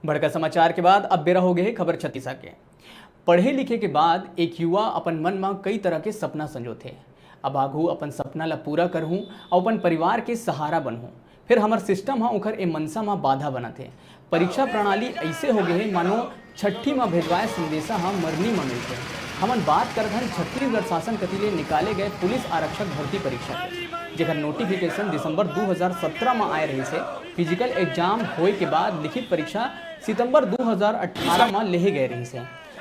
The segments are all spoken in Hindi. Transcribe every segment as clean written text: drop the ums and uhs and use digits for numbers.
बड़का समाचार के बाद अब बेरा हो गए है खबर छत्तीसा के। पढ़े लिखे के बाद एक युवा अपन मन में कई तरह के सपना संजोथे। अब आगू अपन सपना ला पूरा करहूँ और अपन परिवार के सहारा बनहूँ, फिर हमार सिस्टम हाँ ओखर ए मनसा में बाधा बनत है। परीक्षा प्रणाली ऐसे हो गए है मानो छठी में भेजवाए संदेशा हाँ मरनी में मिलते हैं। हमन बात करत हन छत्तीसगढ़ शासन कतिले निकाले गए पुलिस आरक्षक भर्ती परीक्षा के, जेकर नोटिफिकेशन दिसंबर 2017 में आए रही से। फिजिकल एग्जाम होए के बाद लिखित परीक्षा सितंबर 2018 में लेहे गए रही से।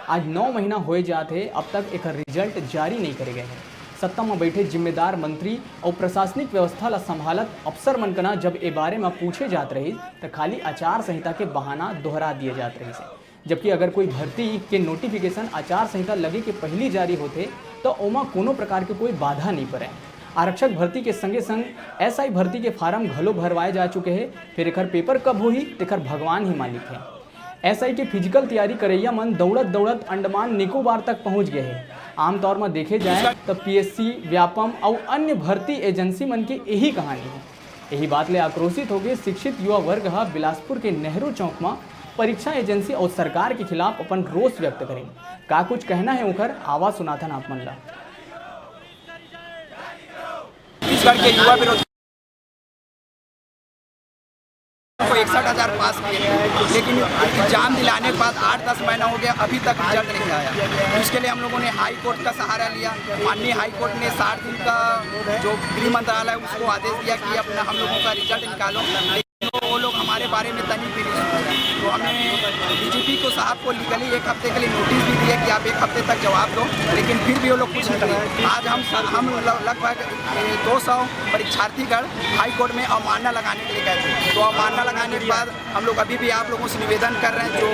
आज 9 महीना होए जाते, अब तक एक रिजल्ट जारी नहीं करे गए हैं। सत्ता में बैठे जिम्मेदार मंत्री और प्रशासनिक व्यवस्था ला संभालत अफसर मनकना जब ए बारे में पूछे जात रही तो खाली आचार संहिता के बहाना दोहरा दिए जात रही से। जबकि अगर कोई भर्ती के नोटिफिकेशन आचार संहिता लगे के पहली जारी होते तो ओमा कोनो प्रकार के कोई बाधा नहीं पड़े। आरक्षक भर्ती के संगे संग एसआई भर्ती के फार्म घलो भरवाए जा चुके हैं। फिर एकर पेपर कब होही तेकर भगवान ही मालिक है। एसआई के फिजिकल तैयारी करैया मन दौड़त दौड़त अंडमान निकोबार तक पहुंच गए हैं। आमतौर में देखे जाए तो पीएससी, व्यापम और अन्य भर्ती एजेंसी मन की यही कहानी है। यही बात ले आक्रोशित होकर शिक्षित युवा वर्ग बिलासपुर के नेहरू चौक में परीक्षा एजेंसी और सरकार के खिलाफ अपन रोष व्यक्त करें। का कुछ कहना है उनकर आवाज सुनाथन आप मन ला। छत्तीसगढ़ के युवा विरोधी को 61,000 पास किए, लेकिन एग्जाम दिलाने के बाद 8-10 महीना हो गया, अभी तक रिजल्ट नहीं आया। तो इसके लिए हम लोगों ने हाई कोर्ट का सहारा लिया। माननीय हाई कोर्ट ने 60 दिन का जो गृह मंत्रालय उसको आदेश दिया कि अपना हम लोगों का रिजल्ट निकालो, लेकिन वो लोग हमारे बारे में तनी भी नहीं सुन रहे। तो हमने डीजीपी को साहब को लीगली 1 हफ्ते के लिए नोटिस भी दिया कि आप 1 हफ्ते तक जवाब दो, लेकिन फिर भी वो लोग कुछ नहीं करे। आज हम लगभग 200 परीक्षार्थीगण हाई कोर्ट में अवमानना लगाने के लिए गए थे। तो अवमानना लगाने के बाद हम लोग अभी भी आप लोगों से निवेदन कर रहे हैं, जो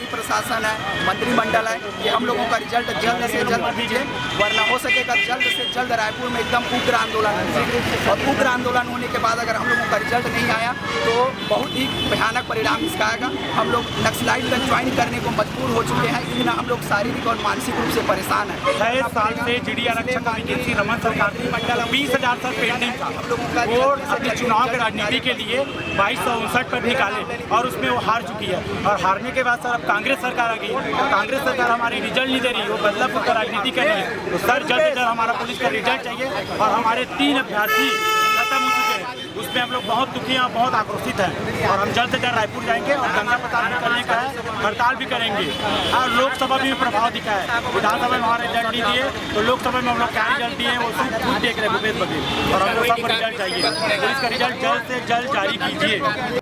प्रशासन है, मंत्रिमंडल है, कि हम लोगों का रिजल्ट जल्द से जल्द दीजिए, वरना हो सकेगा जल्द से जल्द रायपुर में एकदम उग्र आंदोलन होगा। और उग्र आंदोलन होने के बाद अगर हम लोगों का रिजल्ट नहीं आया तो बहुत ही भयानक परिणाम इसका आएगा। हम लोग नक्सलाइट तक ज्वाइन करने को मजबूर हो चुके हैं, इतना हम लोग शारीरिक और मानसिक रूप से परेशान हैं। 6 साल से जीडी आरक्षक वैकेंसी रमन सरकार मंडल 20,000 तक पेंडिंग था। हम लोगों का वोट अपने चुनाव की राजनीति के लिए 2259 पर निकाले और उसमें वो हार चुकी है। और हारने के बाद सर अब कांग्रेस सरकार आ गई और कांग्रेस सरकार हमारी रिजल्ट नहीं दे रही, वो बदलापुर का राजनीति कर रही है। तो सर जल्द से जल्द हमारा पुलिस का रिजल्ट चाहिए। और हमारे 3 अभ्यर्थी खत्म हो चुके हैं, उसमें हम लोग बहुत दुखी हैं, बहुत आक्रोशित हैं। और हम जल्द से जल्द रायपुर जाएंगे और गंगा प्रसाद भी करने का है, हड़ताल भी करेंगे। और लोकसभा में भी प्रभाव दिखा है, विधानसभा में हमारा रिजल्ट नहीं दिए तो लोकसभा में हम लोग क्या रिजल्ट दिए वो खुद देख रहे भूपेश बघेल। और हमको सब रिजल्ट चाहिए, पुलिस का रिजल्ट जल्द से जल्द जारी कीजिए।